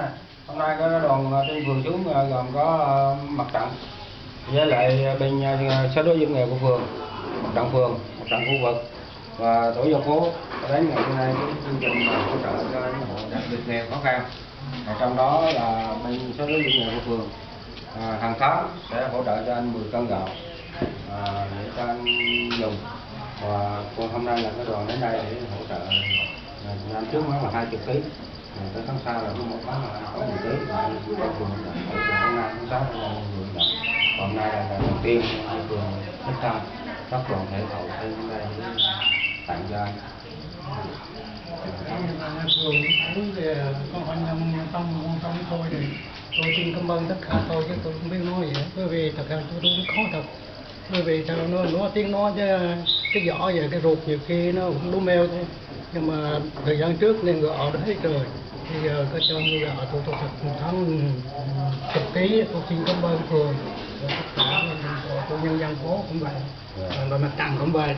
nè. Hôm nay có đoàn trên phường xuống gồm có mặt trận với lại bên số đối dân nghèo của phường, mặt trận khu vực và tổ dân phố đến ngày hôm nay cái chương trình hỗ trợ cho những hộ đặc biệt nghèo khó khăn. Trong đó là bên số đối dân nghèo của phường hàng tháng sẽ hỗ trợ cho anh 10 cân gạo để cho anh dùng. Và hôm nay là cái đoàn đến đây để hỗ trợ anh trước mắt là 20 kg, tới tháng sau là mỗi tháng là có 10 kg, phường hỗ trợ tháng 5 tháng 6 là vận động. Hôm nay là đầu tiên phường rất cao các đoàn thể hậu đến đây để tặng cho anh. Phường cũng về con anh tâm quan tâm thôi thì tôi xin cảm ơn tất cả tôi chứ tôi không biết nói gì, bởi vì thật ra tôi cũng khó thật, bởi vì sao nó tiếng nói chứ cái vỏ và cái ruột nhiều khi nó cũng đố meo thôi, nhưng mà thời gian trước nên gạo đã hết rồi, bây giờ có cho người gạo tôi thật một tháng 10 kg. Tôi xin cảm ơn phường và tất cả nhân dân phố cũng vậy, và mặt trận cũng vậy.